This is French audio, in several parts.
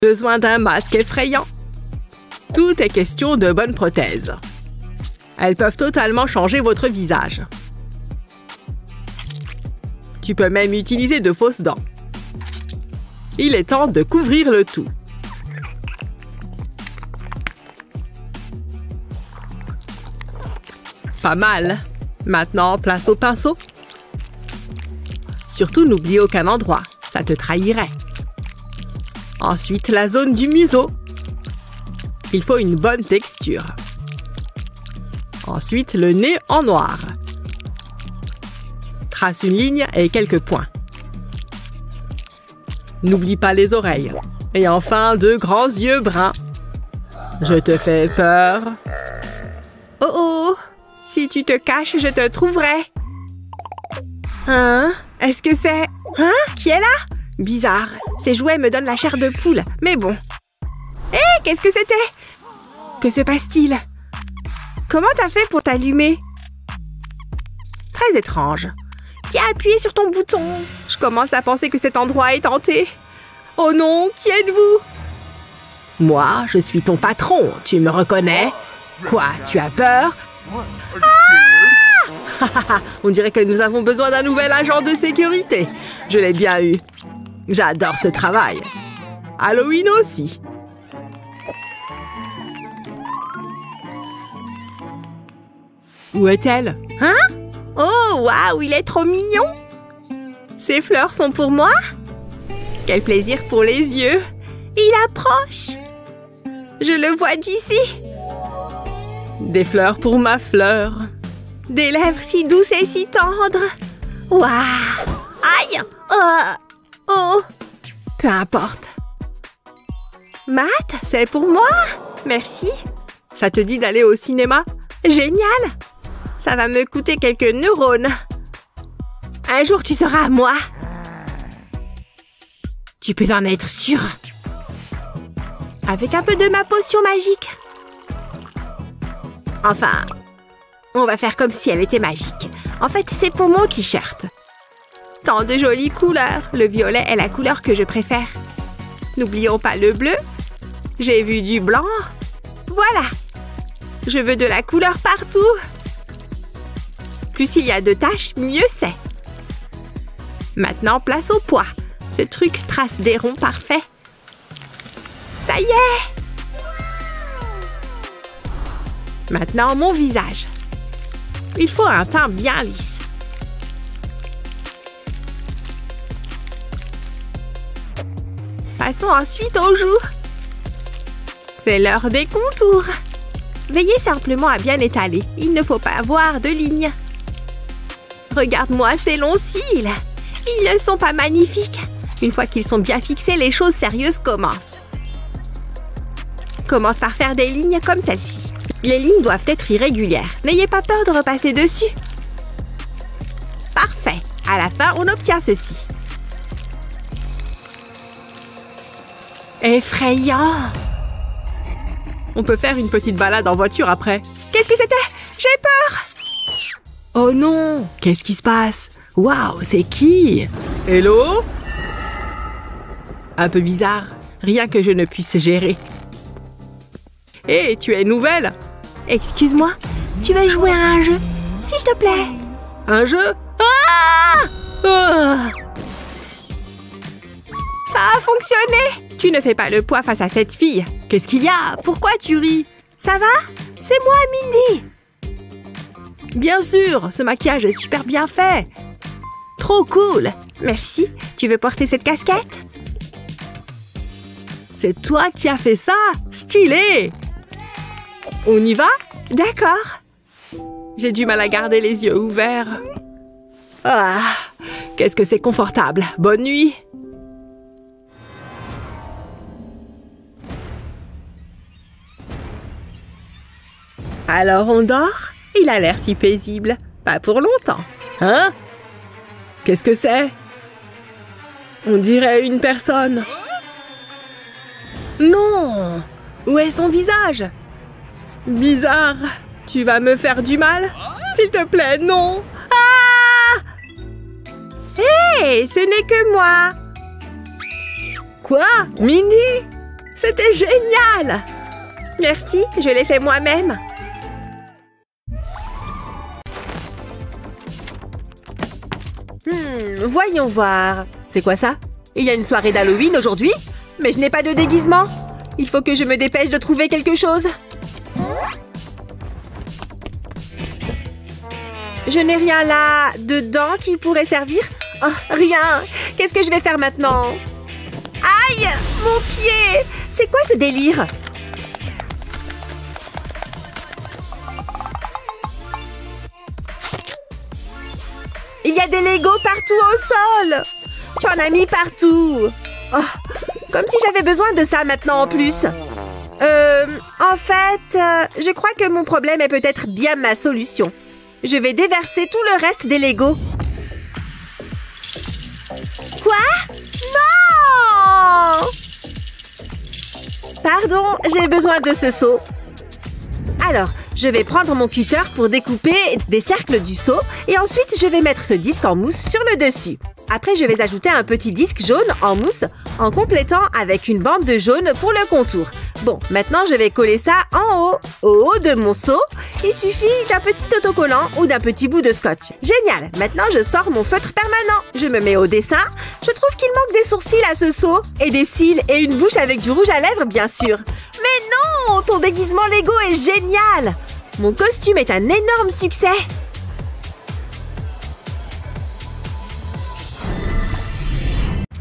Besoin d'un masque effrayant? Tout est question de bonnes prothèses. Elles peuvent totalement changer votre visage. Tu peux même utiliser de fausses dents. Il est temps de couvrir le tout. Pas mal. Maintenant, place au pinceau. Surtout, n'oublie aucun endroit. Ça te trahirait. Ensuite, la zone du museau. Il faut une bonne texture. Ensuite, le nez en noir. Trace une ligne et quelques points. N'oublie pas les oreilles. Et enfin, 2 grands yeux bruns. Je te fais peur. Oh oh! Si tu te caches, je te trouverai. Hein? Est-ce que c'est... Hein? Qui est là? Bizarre. Ces jouets me donnent la chair de poule. Mais bon. Hé, qu'est-ce que c'était? Que se passe-t-il? Comment t'as fait pour t'allumer? Très étrange. Qui a appuyé sur ton bouton? Je commence à penser que cet endroit est hanté. Oh non, qui êtes-vous? Moi, je suis ton patron. Tu me reconnais? Quoi, tu as peur? Ah! On dirait que nous avons besoin d'un nouvel agent de sécurité. Je l'ai bien eu. J'adore ce travail. Halloween aussi. Où est-elle? Hein? Oh, waouh, il est trop mignon! Ces fleurs sont pour moi? Quel plaisir pour les yeux! Il approche! Je le vois d'ici! Des fleurs pour ma fleur. Des lèvres si douces et si tendres. Waouh! Aïe! Oh! Peu importe. Matt, c'est pour moi? Merci. Ça te dit d'aller au cinéma? Génial! Ça va me coûter quelques neurones. Un jour, tu seras à moi. Tu peux en être sûr. Avec un peu de ma potion magique. Enfin, on va faire comme si elle était magique. En fait, c'est pour mon t-shirt. Tant de jolies couleurs. Le violet est la couleur que je préfère. N'oublions pas le bleu. J'ai vu du blanc. Voilà. Je veux de la couleur partout. Plus il y a de taches, mieux c'est. Maintenant, place au poids. Ce truc trace des ronds parfaits. Ça y est! Maintenant, mon visage. Il faut un teint bien lisse. Passons ensuite aux joues. C'est l'heure des contours. Veillez simplement à bien étaler. Il ne faut pas avoir de lignes. Regarde-moi ces longs cils. Ils ne sont pas magnifiques. Une fois qu'ils sont bien fixés, les choses sérieuses commencent. Commence par faire des lignes comme celle-ci. Les lignes doivent être irrégulières. N'ayez pas peur de repasser dessus. Parfait. À la fin, on obtient ceci. Effrayant. On peut faire une petite balade en voiture après. Qu'est-ce que c'était? J'ai peur! Oh non! Qu'est-ce qui se passe? Waouh, c'est qui? Hello? Un peu bizarre. Rien que je ne puisse gérer. Hé, tu es nouvelle? Excuse-moi, tu vas jouer à un jeu? S'il te plaît. Un jeu? Ah! Ah! Ça a fonctionné! Tu ne fais pas le poids face à cette fille. Qu'est-ce qu'il y a? Pourquoi tu ris? Ça va? C'est moi, Mindy! Bien sûr, ce maquillage est super bien fait. Trop cool! Merci. Tu veux porter cette casquette? C'est toi qui as fait ça? Stylé! On y va? D'accord. J'ai du mal à garder les yeux ouverts. Ah, qu'est-ce que c'est confortable. Bonne nuit. Alors on dort? Il a l'air si paisible. Pas pour longtemps. Hein? Qu'est-ce que c'est? On dirait une personne. Non! Où est son visage? Bizarre. Tu vas me faire du mal? S'il te plaît, non! Ah! Hé! Ce n'est que moi! Quoi? Mindy? C'était génial! Merci, je l'ai fait moi-même. Voyons voir. C'est quoi ça? Il y a une soirée d'Halloween aujourd'hui? Mais je n'ai pas de déguisement. Il faut que je me dépêche de trouver quelque chose. Je n'ai rien là dedans qui pourrait servir. Oh, rien. Qu'est-ce que je vais faire maintenant? Aïe! Mon pied! C'est quoi ce délire? Il y a des Legos partout au sol! Tu en as mis partout! Oh, comme si j'avais besoin de ça maintenant en plus. En fait, je crois que mon problème est peut-être bien ma solution. Je vais déverser tout le reste des Legos. Quoi? Non! Pardon, j'ai besoin de ce seau. Alors, je vais prendre mon cutter pour découper des cercles du seau et ensuite je vais mettre ce disque en mousse sur le dessus. Après, je vais ajouter un petit disque jaune en mousse en complétant avec une bande de jaune pour le contour. Bon, maintenant je vais coller ça en haut. Au haut de mon seau, il suffit d'un petit autocollant ou d'un petit bout de scotch. Génial! Maintenant, je sors mon feutre permanent. Je me mets au dessin. Je trouve qu'il manque des sourcils à ce seau. Et des cils et une bouche avec du rouge à lèvres, bien sûr. Mais non! Ton déguisement Lego est génial! Mon costume est un énorme succès!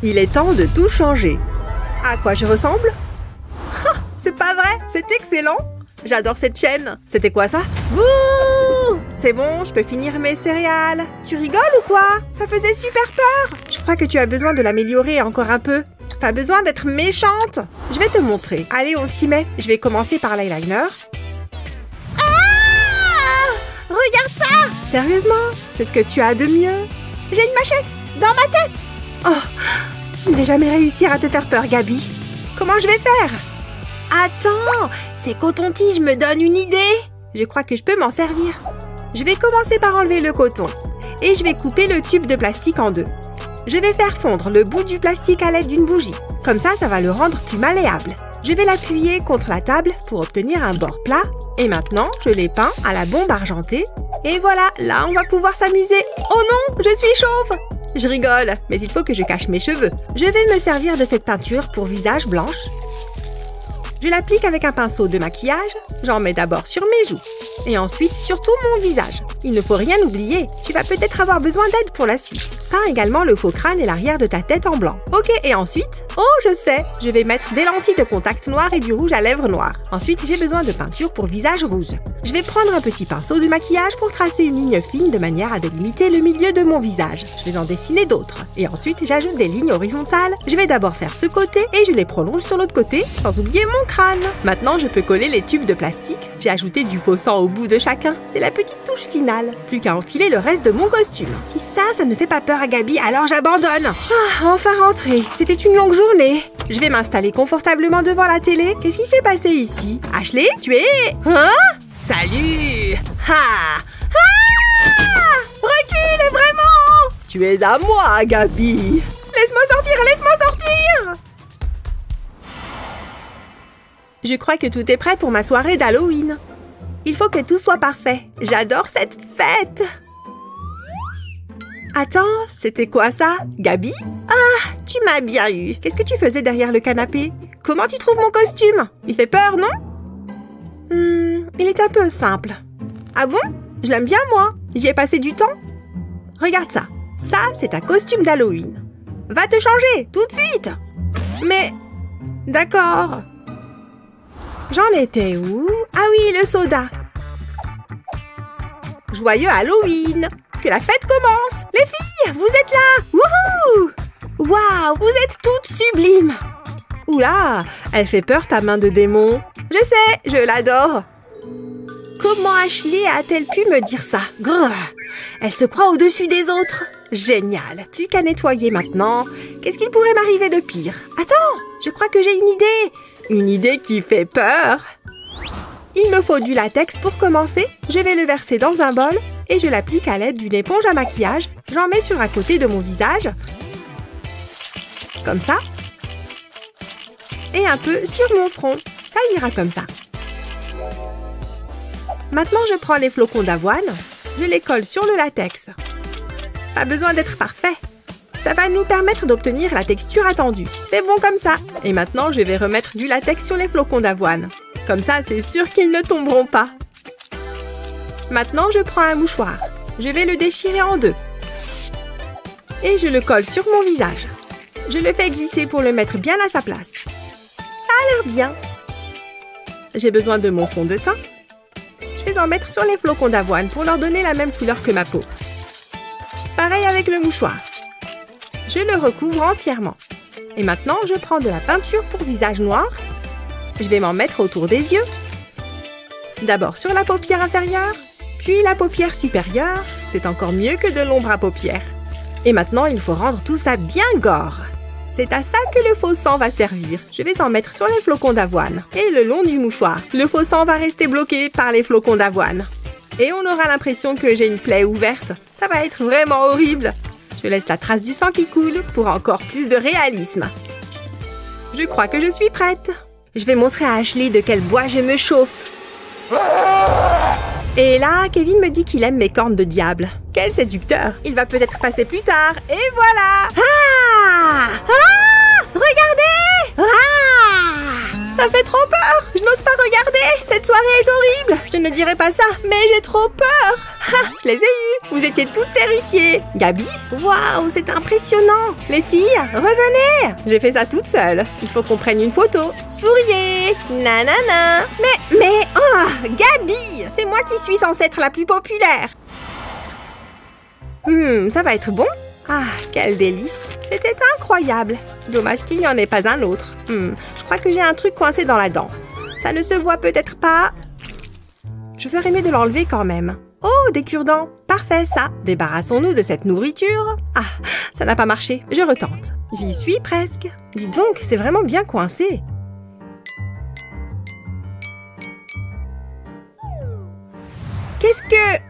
Il est temps de tout changer. À quoi je ressemble? C'est pas vrai, c'est excellent. J'adore cette chaîne. C'était quoi ça? Bouh! C'est bon, je peux finir mes céréales. Tu rigoles ou quoi? Ça faisait super peur. Je crois que tu as besoin de l'améliorer encore un peu. Pas besoin d'être méchante. Je vais te montrer. Allez, on s'y met. Je vais commencer par l'eyeliner. Ah! Regarde ça! Sérieusement? C'est ce que tu as de mieux? J'ai une machette dans ma tête. Oh, je n'ai jamais réussi à te faire peur, Gabi. Comment je vais faire? Attends, ces cotons-tiges me donnent une idée. Je crois que je peux m'en servir. Je vais commencer par enlever le coton. Et je vais couper le tube de plastique en deux. Je vais faire fondre le bout du plastique à l'aide d'une bougie. Comme ça va le rendre plus malléable. Je vais l'appuyer contre la table pour obtenir un bord plat. Et maintenant, je l'ai peint à la bombe argentée. Et voilà, là, on va pouvoir s'amuser. Oh non, je suis chauve! Je rigole, mais il faut que je cache mes cheveux. Je vais me servir de cette peinture pour visage blanche. Je l'applique avec un pinceau de maquillage. J'en mets d'abord sur mes joues. Et ensuite sur tout mon visage. Il ne faut rien oublier. Tu vas peut-être avoir besoin d'aide pour la suite. Peins également le faux crâne et l'arrière de ta tête en blanc. Ok, et ensuite? Oh, je sais! Je vais mettre des lentilles de contact noires et du rouge à lèvres noir. Ensuite, j'ai besoin de peinture pour visage rouge. Je vais prendre un petit pinceau de maquillage pour tracer une ligne fine de manière à délimiter le milieu de mon visage. Je vais en dessiner d'autres. Et ensuite, j'ajoute des lignes horizontales. Je vais d'abord faire ce côté et je les prolonge sur l'autre côté, sans oublier mon crâne. Maintenant, je peux coller les tubes de plastique. J'ai ajouté du faux sang au bout de chacun. C'est la petite touche finale. Plus qu'à enfiler le reste de mon costume. Si ça ne fait pas peur à Gabi, alors j'abandonne. Ah, enfin rentré. C'était une longue journée. Je vais m'installer confortablement devant la télé. Qu'est-ce qui s'est passé ici? Ashley, tu es... Hein? Salut! Ha! Ah! Recule, vraiment! Tu es à moi, Gabi! Laisse-moi sortir, laisse-moi sortir! Je crois que tout est prêt pour ma soirée d'Halloween. Il faut que tout soit parfait. J'adore cette fête! Attends, c'était quoi ça? Gabi? Ah, tu m'as bien eu. Qu'est-ce que tu faisais derrière le canapé? Comment tu trouves mon costume? Il fait peur, non? Il est un peu simple. Ah bon? Je l'aime bien, moi. J'y ai passé du temps. Regarde ça. Ça, c'est un costume d'Halloween. Va te changer, tout de suite. Mais... D'accord. J'en étais où? Ah oui, le soda. Joyeux Halloween! Que la fête commence! Les filles, vous êtes là! Wouhou! Waouh, vous êtes toutes sublimes! Oula, elle fait peur ta main de démon. Je sais, je l'adore. Comment Ashley a-t-elle pu me dire ça? Grrr, elle se croit au-dessus des autres. Génial, plus qu'à nettoyer maintenant. Qu'est-ce qu'il pourrait m'arriver de pire? Attends, je crois que j'ai une idée. Une idée qui fait peur. Il me faut du latex pour commencer. Je vais le verser dans un bol et je l'applique à l'aide d'une éponge à maquillage. J'en mets sur un côté de mon visage. Comme ça. et un peu sur mon front. Ça ira comme ça. Maintenant, je prends les flocons d'avoine. Je les colle sur le latex. Pas besoin d'être parfait. Ça va nous permettre d'obtenir la texture attendue. C'est bon comme ça. Et maintenant, je vais remettre du latex sur les flocons d'avoine. Comme ça, c'est sûr qu'ils ne tomberont pas. Maintenant, je prends un mouchoir. Je vais le déchirer en deux. Et je le colle sur mon visage. Je le fais glisser pour le mettre bien à sa place. Ça a l'air bien. J'ai besoin de mon fond de teint. Je vais en mettre sur les flocons d'avoine pour leur donner la même couleur que ma peau. Pareil avec le mouchoir. Je le recouvre entièrement. Et maintenant, je prends de la peinture pour visage noir. Je vais m'en mettre autour des yeux. D'abord sur la paupière inférieure, puis la paupière supérieure. C'est encore mieux que de l'ombre à paupières. Et maintenant, il faut rendre tout ça bien gore. C'est à ça que le faux sang va servir. Je vais en mettre sur les flocons d'avoine et le long du mouchoir. Le faux sang va rester bloqué par les flocons d'avoine. Et on aura l'impression que j'ai une plaie ouverte. Ça va être vraiment horrible. Je laisse la trace du sang qui coule pour encore plus de réalisme. Je crois que je suis prête. Je vais montrer à Ashley de quel bois je me chauffe. Et là, Kevin me dit qu'il aime mes cornes de diable. Quel séducteur! Il va peut-être passer plus tard. Et voilà! Ah! Ah! Regardez! Ah! Ça fait trop peur! Je n'ose pas regarder! Cette soirée est horrible! Je ne dirais pas ça, mais j'ai trop peur! Ah! Je les ai eus! Vous étiez toutes terrifiées! Gabi? Waouh! C'est impressionnant! Les filles, revenez! J'ai fait ça toute seule. Il faut qu'on prenne une photo. Souriez! Nanana! Mais... Oh! Gabi! C'est moi qui suis censée être la plus populaire! Ça va être bon? Ah, quel délice! C'était incroyable! Dommage qu'il n'y en ait pas un autre. Je crois que j'ai un truc coincé dans la dent. Ça ne se voit peut-être pas. Je ferais mieux de l'enlever quand même. Oh, des cure-dents! Parfait, ça! Débarrassons-nous de cette nourriture. Ah, ça n'a pas marché. Je retente. J'y suis presque. Dis donc, c'est vraiment bien coincé. Qu'est-ce que...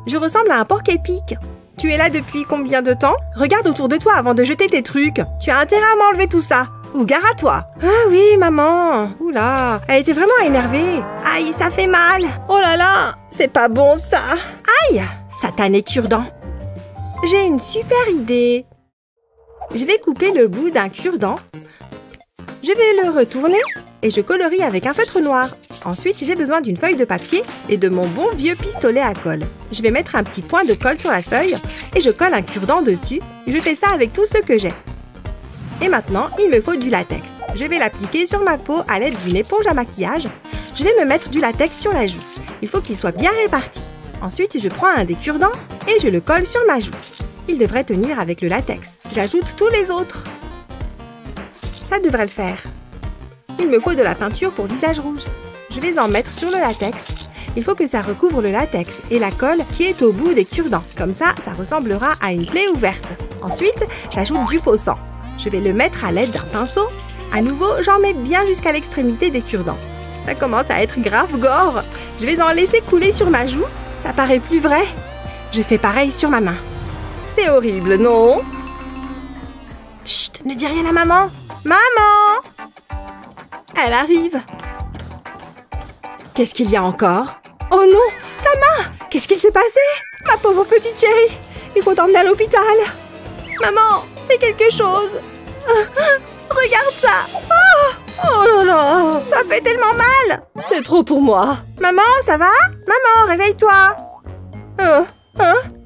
Je ressemble à un porc épic. Tu es là depuis combien de temps? Regarde autour de toi avant de jeter tes trucs. Tu as intérêt à m'enlever tout ça. Ou gare à toi. Ah oui, maman. Oula, elle était vraiment énervée. Aïe, ça fait mal. Oh là là, c'est pas bon ça. Aïe, satané cure-dent. J'ai une super idée. Je vais couper le bout d'un cure-dent. Je vais le retourner et je colorie avec un feutre noir. Ensuite, j'ai besoin d'une feuille de papier et de mon bon vieux pistolet à colle. Je vais mettre un petit point de colle sur la feuille et je colle un cure-dent dessus. Je fais ça avec tout ce que j'ai. Et maintenant, il me faut du latex. Je vais l'appliquer sur ma peau à l'aide d'une éponge à maquillage. Je vais me mettre du latex sur la joue. Il faut qu'il soit bien réparti. Ensuite, je prends un des cure-dents et je le colle sur ma joue. Il devrait tenir avec le latex. J'ajoute tous les autres. Ça devrait le faire. Il me faut de la peinture pour visage rouge. Je vais en mettre sur le latex. Il faut que ça recouvre le latex et la colle qui est au bout des cure-dents. Comme ça, ça ressemblera à une plaie ouverte. Ensuite, j'ajoute du faux sang. Je vais le mettre à l'aide d'un pinceau. À nouveau, j'en mets bien jusqu'à l'extrémité des cure-dents. Ça commence à être grave gore. Je vais en laisser couler sur ma joue. Ça paraît plus vrai. Je fais pareil sur ma main. C'est horrible, non? Chut, ne dis rien à maman. Maman! Elle arrive. Qu'est-ce qu'il y a encore? Oh non! Ta main! Qu'est-ce qui s'est passé? Ma pauvre petite chérie! Il faut t'emmener à l'hôpital! Maman! Fais quelque chose! Regarde ça! Oh là là! Ça fait tellement mal! C'est trop pour moi! Maman, ça va? Maman, réveille-toi!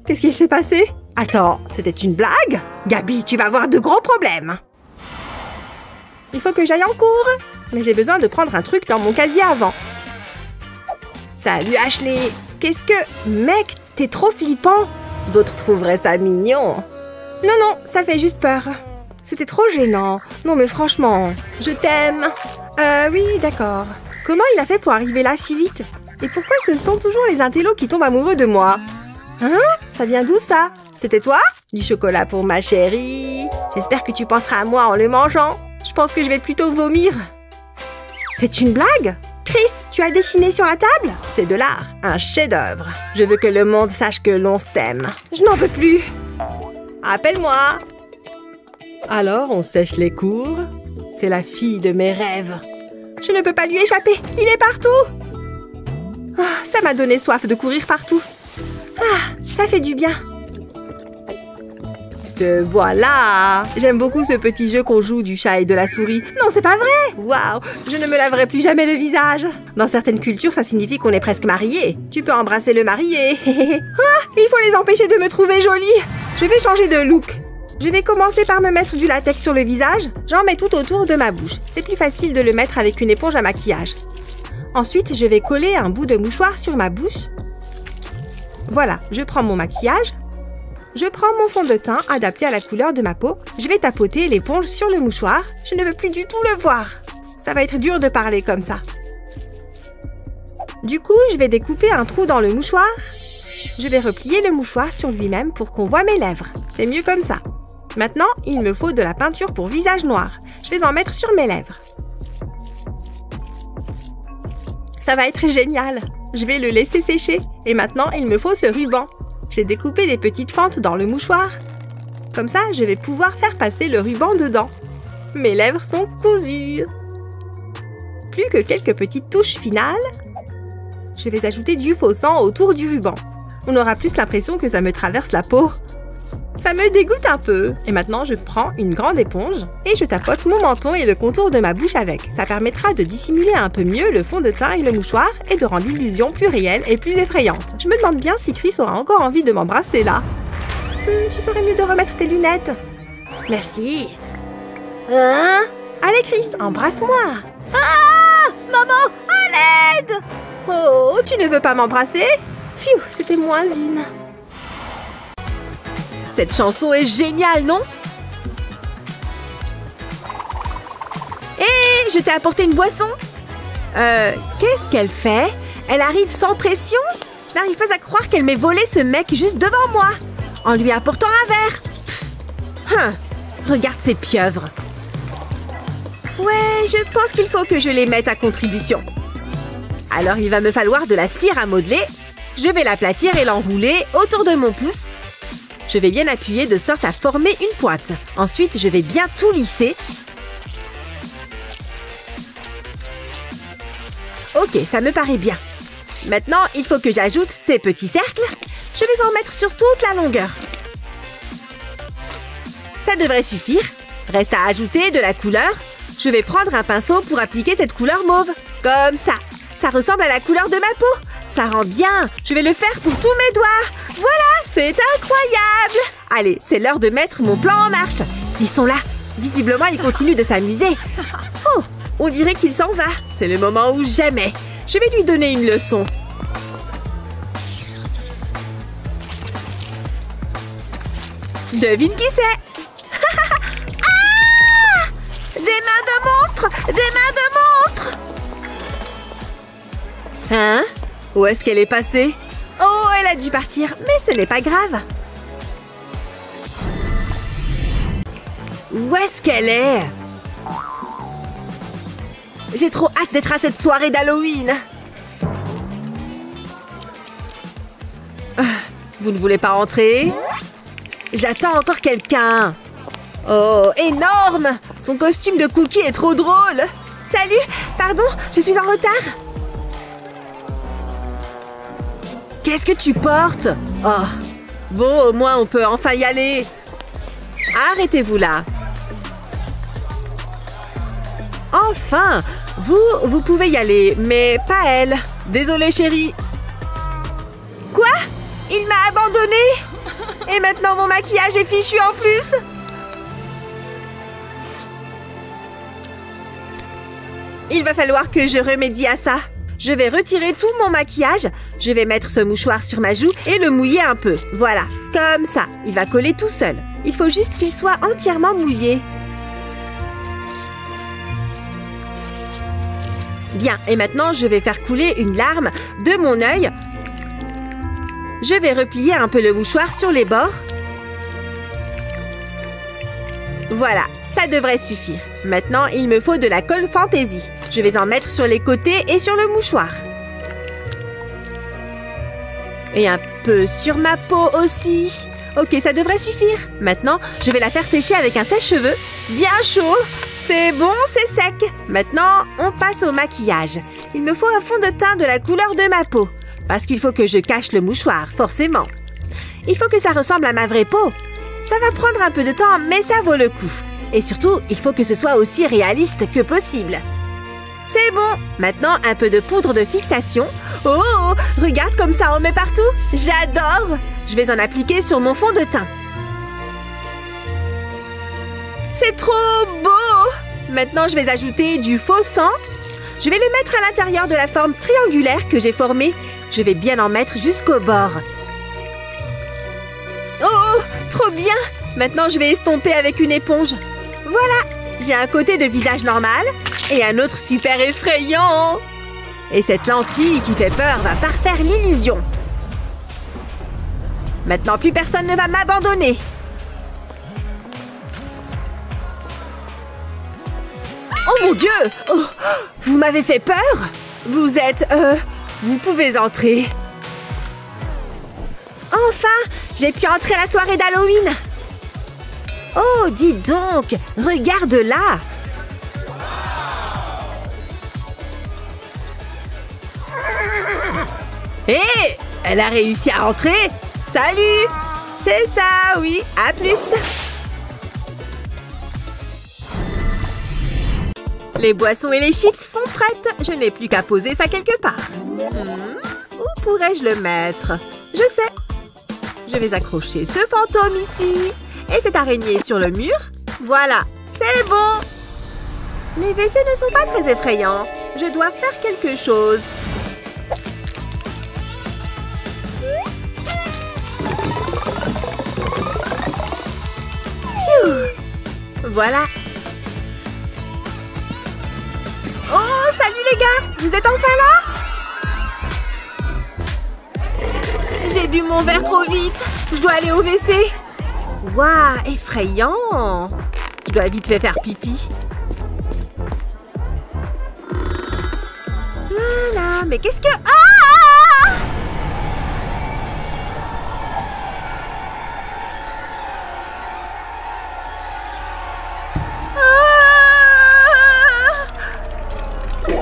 Qu'est-ce qui s'est passé? Attends, c'était une blague? Gabi, tu vas avoir de gros problèmes! Il faut que j'aille en cours! Mais j'ai besoin de prendre un truc dans mon casier avant. Salut Ashley! Qu'est-ce que... Mec, t'es trop flippant! D'autres trouveraient ça mignon. Non, non, ça fait juste peur. C'était trop gênant. Non mais franchement, je t'aime. Oui, d'accord. Comment il a fait pour arriver là si vite? Et pourquoi ce sont toujours les intellos qui tombent amoureux de moi? Hein? Ça vient d'où ça? C'était toi? Du chocolat pour ma chérie. J'espère que tu penseras à moi en le mangeant. Je pense que je vais plutôt vomir. C'est une blague? Chris, tu as dessiné sur la table? C'est de l'art, un chef-d'œuvre. Je veux que le monde sache que l'on s'aime. Je n'en peux plus. Appelle-moi. Alors, on sèche les cours. C'est la fille de mes rêves. Je ne peux pas lui échapper. Il est partout. Oh, ça m'a donné soif de courir partout. Ah, ça fait du bien. Te voilà. J'aime beaucoup ce petit jeu qu'on joue du chat et de la souris. Non, c'est pas vrai. Waouh, je ne me laverai plus jamais le visage. Dans certaines cultures, ça signifie qu'on est presque marié. Tu peux embrasser le marié. Ah, il faut les empêcher de me trouver jolie. Je vais changer de look. Je vais commencer par me mettre du latex sur le visage. J'en mets tout autour de ma bouche. C'est plus facile de le mettre avec une éponge à maquillage. Ensuite, je vais coller un bout de mouchoir sur ma bouche. Voilà, je prends mon maquillage. Je prends mon fond de teint adapté à la couleur de ma peau. Je vais tapoter l'éponge sur le mouchoir. Je ne veux plus du tout le voir. Ça va être dur de parler comme ça. Du coup, je vais découper un trou dans le mouchoir. Je vais replier le mouchoir sur lui-même pour qu'on voit mes lèvres. C'est mieux comme ça. Maintenant, il me faut de la peinture pour visage noir. Je vais en mettre sur mes lèvres. Ça va être génial. Je vais le laisser sécher. Et maintenant, il me faut ce ruban. J'ai découpé des petites fentes dans le mouchoir. Comme ça, je vais pouvoir faire passer le ruban dedans. Mes lèvres sont cousues. Plus que quelques petites touches finales. Je vais ajouter du faux sang autour du ruban. On aura plus l'impression que ça me traverse la peau. Ça me dégoûte un peu. Et maintenant, je prends une grande éponge et je tapote mon menton et le contour de ma bouche avec. Ça permettra de dissimuler un peu mieux le fond de teint et le mouchoir et de rendre l'illusion plus réelle et plus effrayante. Je me demande bien si Chris aura encore envie de m'embrasser là. Tu ferais mieux de remettre tes lunettes. Merci. Hein? Allez Chris, embrasse-moi. Ah! Maman, à l'aide! Oh, tu ne veux pas m'embrasser? Pfiou, c'était moins une. Cette chanson est géniale, non? Hé, je t'ai apporté une boisson. Qu'est-ce qu'elle fait? Elle arrive sans pression? Je n'arrive pas à croire qu'elle m'ait volé ce mec juste devant moi, en lui apportant un verre. Regarde ces pieuvres. Ouais, je pense qu'il faut que je les mette à contribution. Alors, il va me falloir de la cire à modeler. Je vais l'aplatir et l'enrouler autour de mon pouce. Je vais bien appuyer de sorte à former une pointe. Ensuite, je vais bien tout lisser. Ok, ça me paraît bien. Maintenant, il faut que j'ajoute ces petits cercles. Je vais en mettre sur toute la longueur. Ça devrait suffire. Reste à ajouter de la couleur. Je vais prendre un pinceau pour appliquer cette couleur mauve. Comme ça. Ça ressemble à la couleur de ma peau. Ça rend bien. Je vais le faire pour tous mes doigts. Voilà, c'est incroyable. Allez, c'est l'heure de mettre mon plan en marche. Ils sont là. Visiblement, ils continuent de s'amuser. Oh, on dirait qu'il s'en va. C'est le moment où jamais. Je vais lui donner une leçon. Devine qui c'est? Ah! Des mains de monstre! Des mains de monstre! Hein? Où est-ce qu'elle est passée? Oh, elle a dû partir, mais ce n'est pas grave. Où est-ce qu'elle est? J'ai trop hâte d'être à cette soirée d'Halloween. Vous ne voulez pas entrer? J'attends encore quelqu'un. Oh, énorme! Son costume de cookie est trop drôle. Salut, pardon, je suis en retard. Qu'est-ce que tu portes? Oh, bon, au moins on peut enfin y aller. Arrêtez-vous là. Enfin, vous pouvez y aller, mais pas elle. Désolée, chérie. Quoi? Il m'a abandonnée? Et maintenant mon maquillage est fichu en plus? Il va falloir que je remédie à ça. Je vais retirer tout mon maquillage. Je vais mettre ce mouchoir sur ma joue et le mouiller un peu. Voilà, comme ça. Il va coller tout seul. Il faut juste qu'il soit entièrement mouillé. Bien, et maintenant, je vais faire couler une larme de mon œil. Je vais replier un peu le mouchoir sur les bords. Voilà, ça devrait suffire. Maintenant, il me faut de la colle fantaisie. Je vais en mettre sur les côtés et sur le mouchoir. Et un peu sur ma peau aussi. Ok, ça devrait suffire. Maintenant, je vais la faire sécher avec un sèche-cheveux bien chaud. C'est bon, c'est sec. Maintenant, on passe au maquillage. Il me faut un fond de teint de la couleur de ma peau. Parce qu'il faut que je cache le mouchoir, forcément. Il faut que ça ressemble à ma vraie peau. Ça va prendre un peu de temps, mais ça vaut le coup. Et surtout, il faut que ce soit aussi réaliste que possible. C'est bon. Maintenant, un peu de poudre de fixation. Oh, regarde comme ça on met partout. J'adore. Je vais en appliquer sur mon fond de teint. C'est trop beau. Maintenant, je vais ajouter du faux sang. Je vais le mettre à l'intérieur de la forme triangulaire que j'ai formée. Je vais bien en mettre jusqu'au bord. Oh, trop bien. Maintenant, je vais estomper avec une éponge. Voilà, j'ai un côté de visage normal et un autre super effrayant. Et cette lentille qui fait peur va parfaire l'illusion. Maintenant, plus personne ne va m'abandonner. Oh mon Dieu! Oh, vous m'avez fait peur? Vous êtes... vous pouvez entrer. Enfin, j'ai pu entrer à la soirée d'Halloween. Oh, dis donc! Regarde là! Hé! Elle a réussi à entrer! Salut! C'est ça, oui! À plus! Les boissons et les chips sont prêtes. Je n'ai plus qu'à poser ça quelque part. Où pourrais-je le mettre? Je sais. Je vais accrocher ce fantôme ici. Et cette araignée sur le mur. Voilà, c'est bon. Les WC ne sont pas très effrayants. Je dois faire quelque chose. Pfiou! Voilà. Oh, salut les gars! Vous êtes enfin là? J'ai bu mon verre trop vite. Je dois aller au WC. Waouh, effrayant! Je dois vite faire pipi. Là, mais qu'est-ce que... Ah!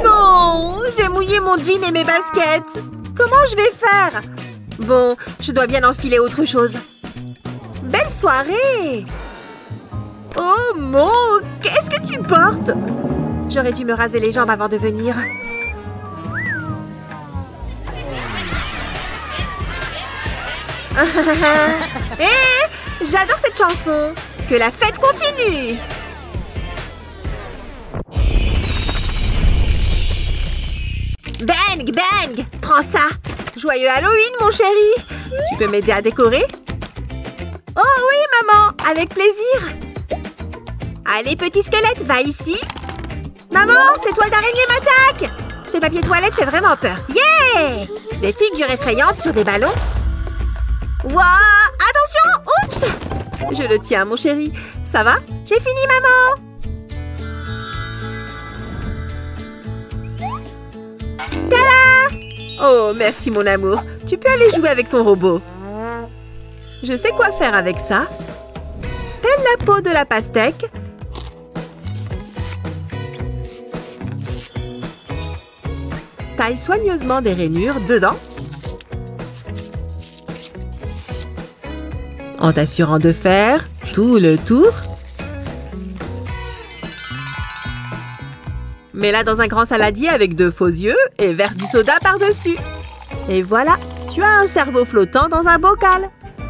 Non! J'ai mouillé mon jean et mes baskets. Comment je vais faire? Bon, je dois bien enfiler autre chose. Belle soirée! Oh mon, qu'est-ce que tu portes? J'aurais dû me raser les jambes avant de venir. Hé, j'adore cette chanson. Que la fête continue. Bang, bang! Prends ça! Joyeux Halloween, mon chéri! Tu peux m'aider à décorer? Oh oui, maman! Avec plaisir! Allez, petit squelette, va ici! Maman, ces toiles d'araignée m'attaquent! Ce papier toilette fait vraiment peur. Yeah! Des figures effrayantes sur des ballons. Waouh! Attention! Oups! Je le tiens, mon chéri. Ça va? J'ai fini, maman! Tada! Oh, merci mon amour. Tu peux aller jouer avec ton robot. Je sais quoi faire avec ça. Peine la peau de la pastèque. Taille soigneusement des rainures dedans. En t'assurant de faire tout le tour. Mets-la dans un grand saladier avec 2 faux yeux et verse du soda par-dessus. Et voilà, tu as un cerveau flottant dans un bocal.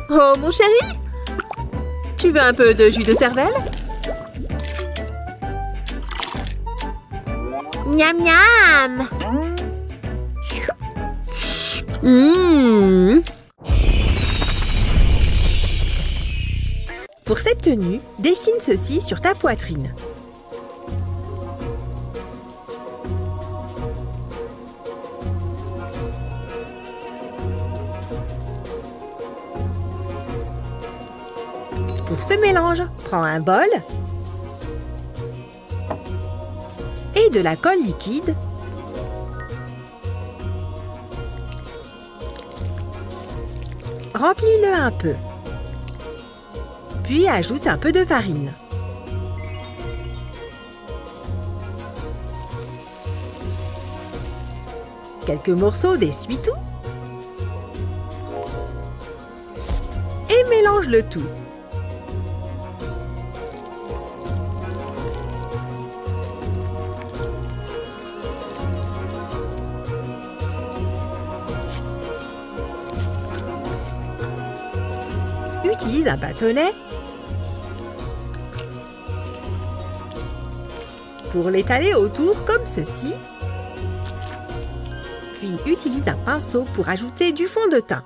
Oh, mon chéri! Tu veux un peu de jus de cervelle? Miam miam! Pour cette tenue, dessine ceci sur ta poitrine. Pour ce mélange, prends un bol et de la colle liquide. Remplis-le un peu. Puis ajoute un peu de farine. quelques morceaux d'essuie-tout et mélange le tout. Utilise un bâtonnet pour l'étaler autour comme ceci. Puis utilise un pinceau pour ajouter du fond de teint.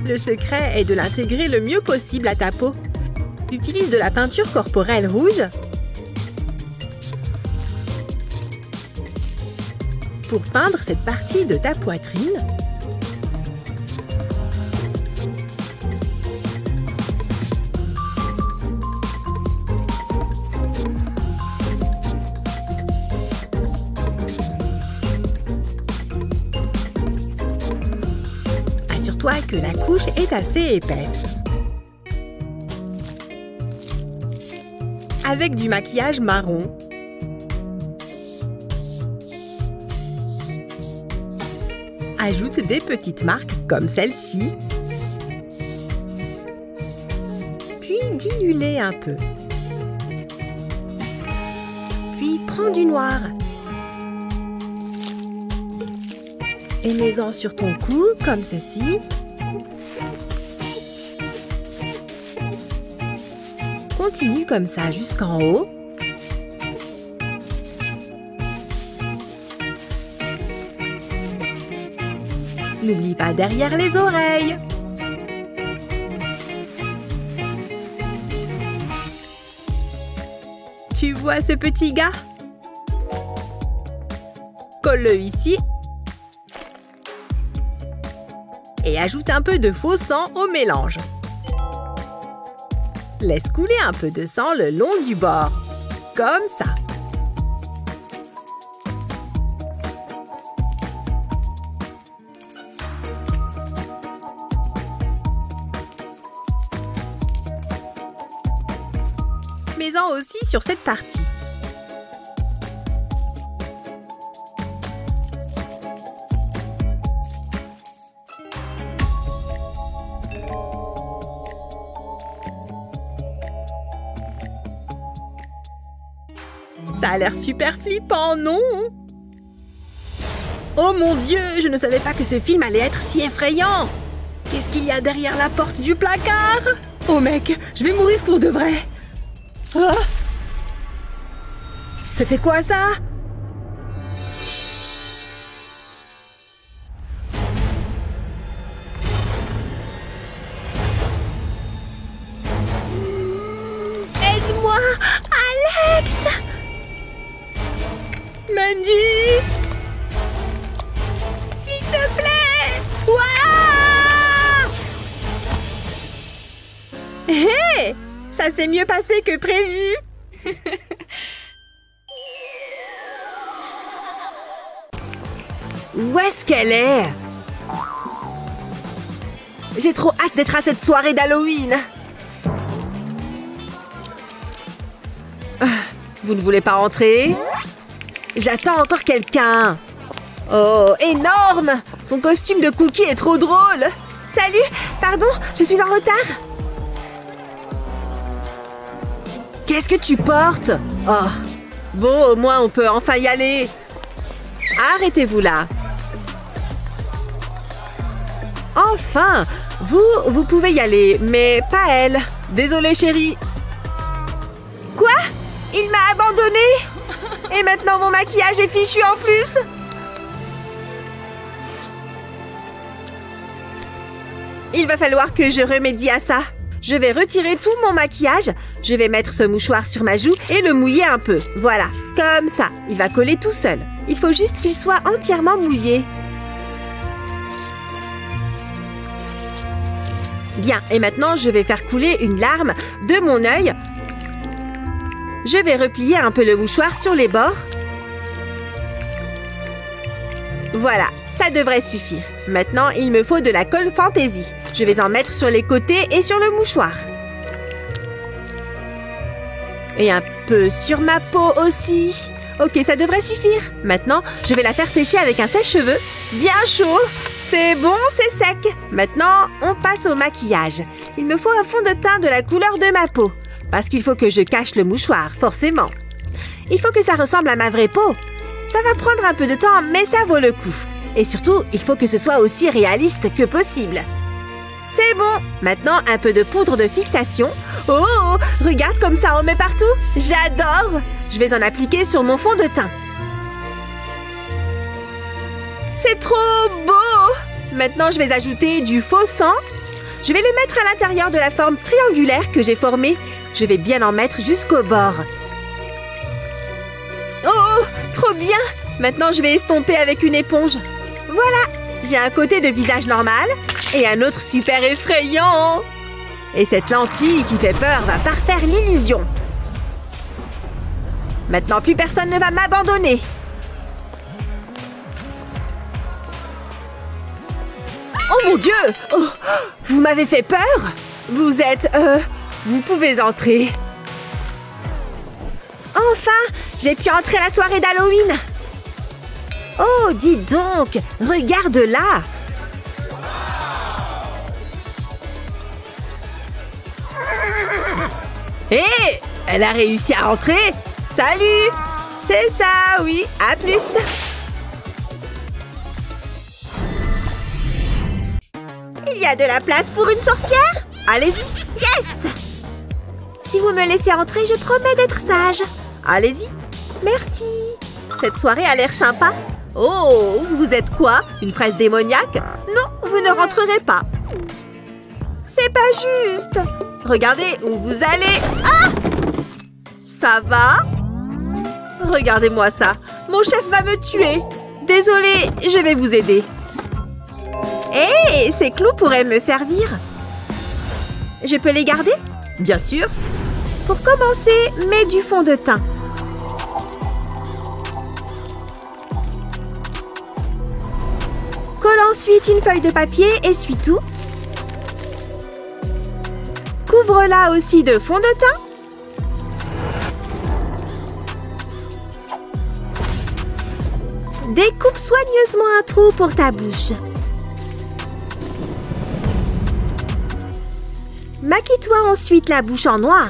Le secret est de l'intégrer le mieux possible à ta peau. Utilise de la peinture corporelle rouge pour peindre cette partie de ta poitrine. Assure-toi que la couche est assez épaisse. Avec du maquillage marron, ajoute des petites marques comme celle-ci, puis dilue-les un peu. Puis prends du noir et mets-en sur ton cou comme ceci. Continue comme ça jusqu'en haut. N'oublie pas derrière les oreilles. Tu vois ce petit gars? Colle-le ici. Et ajoute un peu de faux sang au mélange. Laisse couler un peu de sang le long du bord. Comme ça. Mets-en aussi sur cette partie. Ça a l'air super flippant, non? Oh mon Dieu, je ne savais pas que ce film allait être si effrayant! Qu'est-ce qu'il y a derrière la porte du placard? Oh mec, je vais mourir pour de vrai! Ah! C'était quoi ça? Aide-moi, Alex! Mandy! S'il te plaît! Ouah! Hé! Hey! Ça s'est mieux passé que prévu! Où est-ce qu'elle est? J'ai trop hâte d'être à cette soirée d'Halloween! Vous ne voulez pas rentrer? J'attends encore quelqu'un! Oh, énorme! Son costume de Cookie est trop drôle! Salut! Pardon, je suis en retard! Qu'est-ce que tu portes? Oh, bon, au moins on peut enfin y aller. Arrêtez-vous là. Enfin, vous pouvez y aller, mais pas elle. Désolée, chérie. Quoi? Il m'a abandonnée? Et maintenant mon maquillage est fichu en plus? Il va falloir que je remédie à ça. Je vais retirer tout mon maquillage. Je vais mettre ce mouchoir sur ma joue et le mouiller un peu. Voilà, comme ça. Il va coller tout seul. Il faut juste qu'il soit entièrement mouillé. Bien, et maintenant, je vais faire couler une larme de mon œil. Je vais replier un peu le mouchoir sur les bords. Voilà, ça devrait suffire. Maintenant, il me faut de la colle fantaisie. Je vais en mettre sur les côtés et sur le mouchoir. Et un peu sur ma peau aussi. Ok, ça devrait suffire. Maintenant, je vais la faire sécher avec un sèche-cheveux bien chaud. C'est bon, c'est sec. Maintenant, on passe au maquillage. Il me faut un fond de teint de la couleur de ma peau. Parce qu'il faut que je cache le mouchoir, forcément. Il faut que ça ressemble à ma vraie peau. Ça va prendre un peu de temps, mais ça vaut le coup. Et surtout, il faut que ce soit aussi réaliste que possible. C'est bon. Maintenant, un peu de poudre de fixation. Oh, regarde comme ça on met partout. J'adore. Je vais en appliquer sur mon fond de teint. C'est trop beau. Maintenant, je vais ajouter du faux sang. Je vais le mettre à l'intérieur de la forme triangulaire que j'ai formée. Je vais bien en mettre jusqu'au bord. Oh, trop bien. Maintenant, je vais estomper avec une éponge. Voilà, j'ai un côté de visage normal et un autre super effrayant. Et cette lentille qui fait peur va parfaire l'illusion. Maintenant, plus personne ne va m'abandonner. Oh mon Dieu! Oh, vous m'avez fait peur? Vous êtes... Vous pouvez entrer. Enfin, j'ai pu entrer à la soirée d'Halloween. Oh, dis donc! Regarde là! Hé! Elle a réussi à entrer! Salut! C'est ça, oui! À plus! Il y a de la place pour une sorcière? Allez-y! Yes! Si vous me laissez entrer, je promets d'être sage. Allez-y! Merci! Cette soirée a l'air sympa. Oh, vous êtes quoi? Une fraise démoniaque? Non, vous ne rentrerez pas. C'est pas juste. Regardez où vous allez. Ah! Ça va? Regardez-moi ça. Mon chef va me tuer. Désolée, je vais vous aider. Hé, ces clous pourraient me servir. Je peux les garder? Bien sûr. Pour commencer, mets du fond de teint. Colle ensuite une feuille de papier, essuie tout. Couvre-la aussi de fond de teint. Découpe soigneusement un trou pour ta bouche. Maquille-toi ensuite la bouche en noir.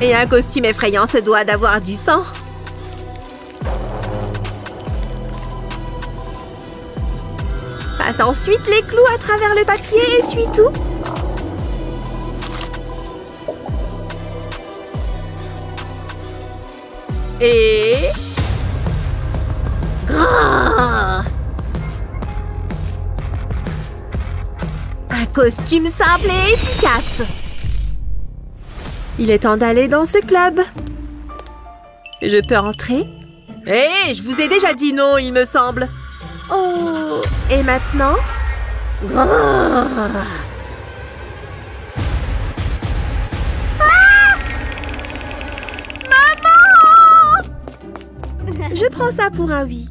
Et un costume effrayant se doit d'avoir du sang. Passe ensuite les clous à travers le papier et essuie tout. Et... Un costume simple et efficace. Il est temps d'aller dans ce club. Je peux entrer? Hé, je vous ai déjà dit non, il me semble. Oh, et maintenant? Ah! Maman! Je prends ça pour un oui.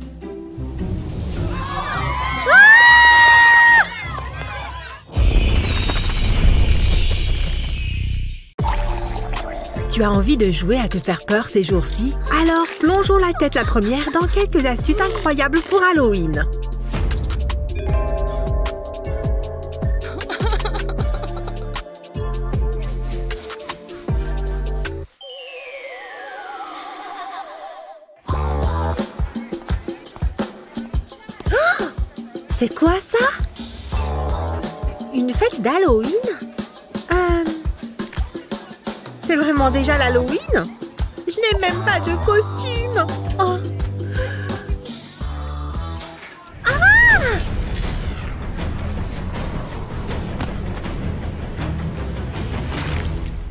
Tu as envie de jouer à te faire peur ces jours-ci? Alors, plongeons la tête la première dans quelques astuces incroyables pour Halloween. Oh! C'est quoi ça? Une fête d'Halloween? C'est vraiment déjà l'Halloween? Je n'ai même pas de costume. Oh. Ah!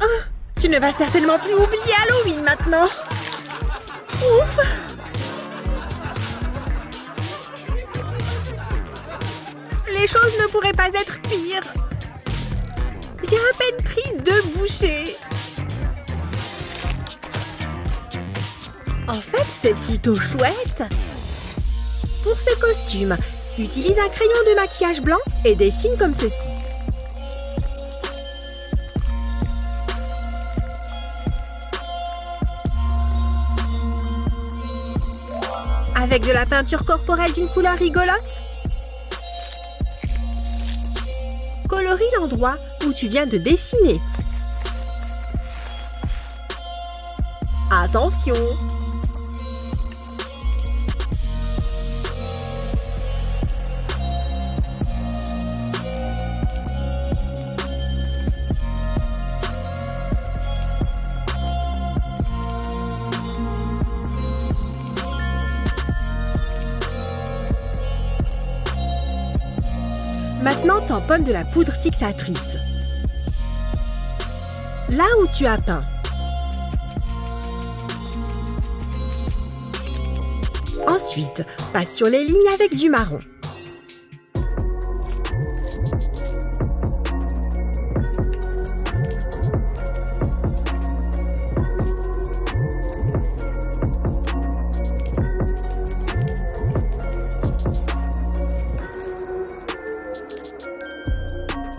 Oh, tu ne vas certainement plus oublier Halloween maintenant. Ouf! Les choses ne pourraient pas être pires. J'ai à peine pris 2 bouchées. En fait, c'est plutôt chouette. Pour ce costume, utilise un crayon de maquillage blanc et dessine comme ceci. Avec de la peinture corporelle d'une couleur rigolote, colorie l'endroit où tu viens de dessiner. Attention! Maintenant, tamponne de la poudre fixatrice. Là où tu as peint. Ensuite, passe sur les lignes avec du marron.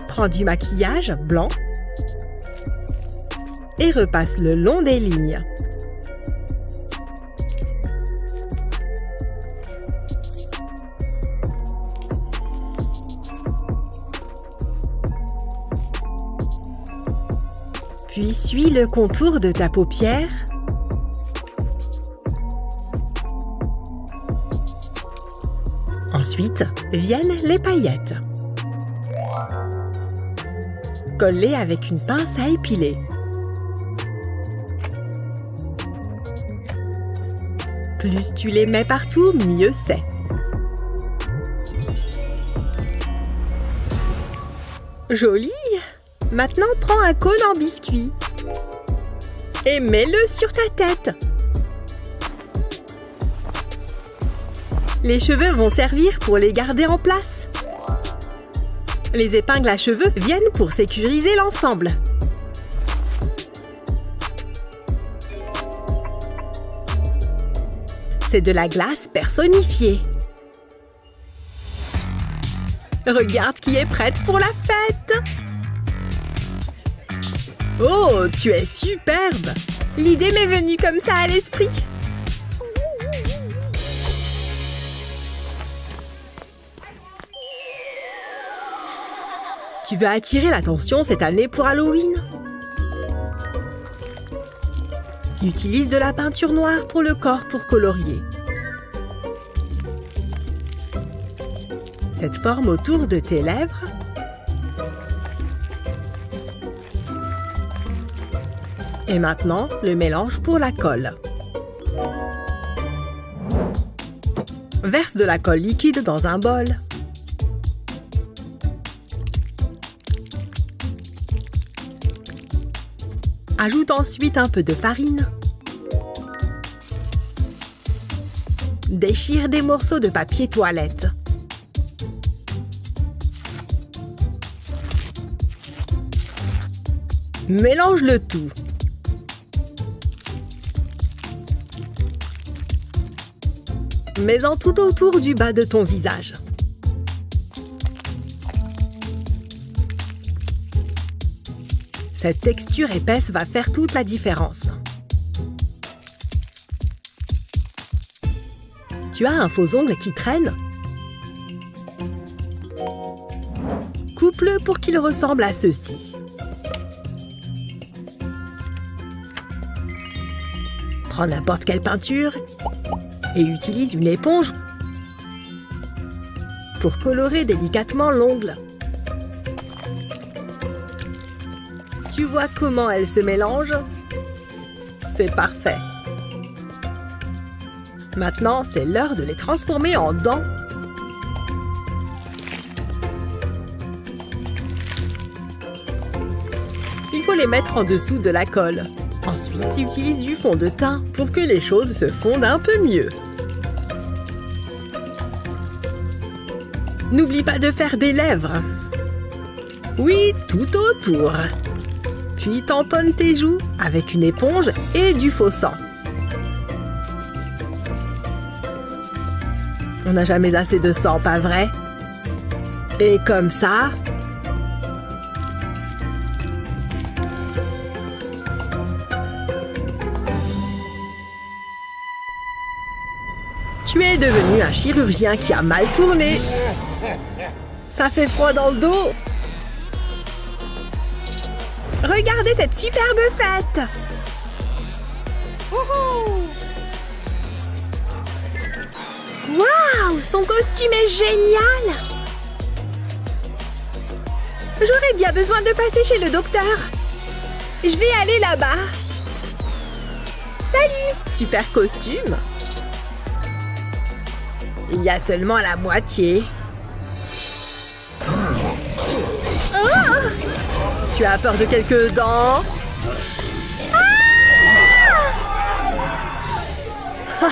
Prends du maquillage blanc et repasse le long des lignes. Puis suis le contour de ta paupière. Ensuite, viennent les paillettes. Colle-les avec une pince à épiler. Plus tu les mets partout, mieux c'est. Joli! Maintenant, prends un cône en biscuit et mets-le sur ta tête. Les cheveux vont servir pour les garder en place. Les épingles à cheveux viennent pour sécuriser l'ensemble. C'est de la glace personnifiée. Regarde qui est prête pour la fête! Oh, tu es superbe! L'idée m'est venue comme ça à l'esprit. Tu veux attirer l'attention cette année pour Halloween? Utilise de la peinture noire pour le corps pour colorier. Cette forme autour de tes lèvres. Et maintenant, le mélange pour la colle. Verse de la colle liquide dans un bol. Ajoute ensuite un peu de farine. Déchire des morceaux de papier toilette. Mélange le tout. Mets-en tout autour du bas de ton visage. Cette texture épaisse va faire toute la différence. Tu as un faux ongle qui traîne? Coupe-le pour qu'il ressemble à ceci. Prends n'importe quelle peinture et utilise une éponge pour colorer délicatement l'ongle. Tu vois comment elles se mélangent? C'est parfait. Maintenant, c'est l'heure de les transformer en dents. Il faut les mettre en dessous de la colle. Ensuite, utilise du fond de teint pour que les choses se fondent un peu mieux. N'oublie pas de faire des lèvres. Oui, tout autour. Puis tamponne tes joues avec une éponge et du faux sang. On n'a jamais assez de sang, pas vrai? Et comme ça... Tu es devenu un chirurgien qui a mal tourné. Ça fait froid dans le dos. Regardez cette superbe fête. Waouh, son costume est génial. J'aurais bien besoin de passer chez le docteur. Je vais aller là-bas. Salut. Super costume. Il y a seulement la moitié. Oh! Tu as peur de quelques dents? Ah!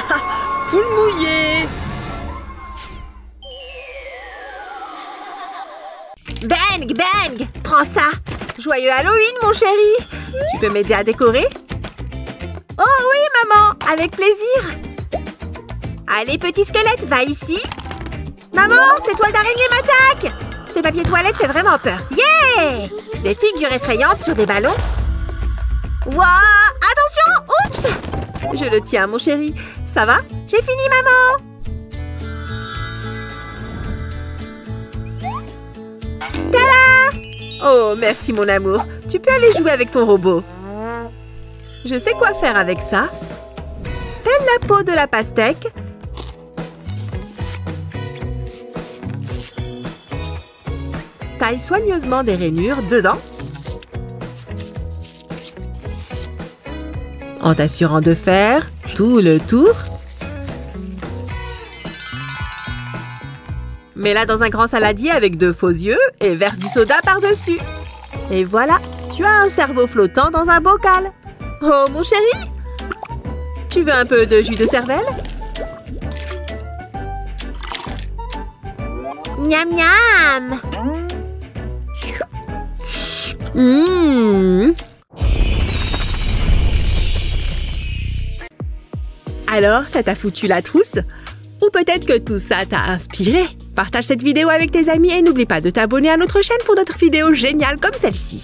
Poule mouillée! Bang, bang! Prends ça! Joyeux Halloween, mon chéri! Tu peux m'aider à décorer? Oh oui, maman! Avec plaisir! Allez, petit squelette, va ici. Maman, ces toiles d'araignée m'attaquent. Ce papier toilette fait vraiment peur. Yeah! Des figures effrayantes sur des ballons. Waouh! Attention! Oups! Je le tiens, mon chéri. Ça va? J'ai fini, maman. Tada! Oh, merci, mon amour. Tu peux aller jouer avec ton robot. Je sais quoi faire avec ça. Peine la peau de la pastèque. Taille soigneusement des rainures dedans. En t'assurant de faire tout le tour. Mets-la dans un grand saladier avec 2 faux yeux et verse du soda par-dessus. Et voilà, tu as un cerveau flottant dans un bocal. Oh, mon chéri! Tu veux un peu de jus de cervelle? Miam miam! Mmh. Alors, ça t'a foutu la trousse? Ou peut-être que tout ça t'a inspiré? Partage cette vidéo avec tes amis et n'oublie pas de t'abonner à notre chaîne pour d'autres vidéos géniales comme celle-ci.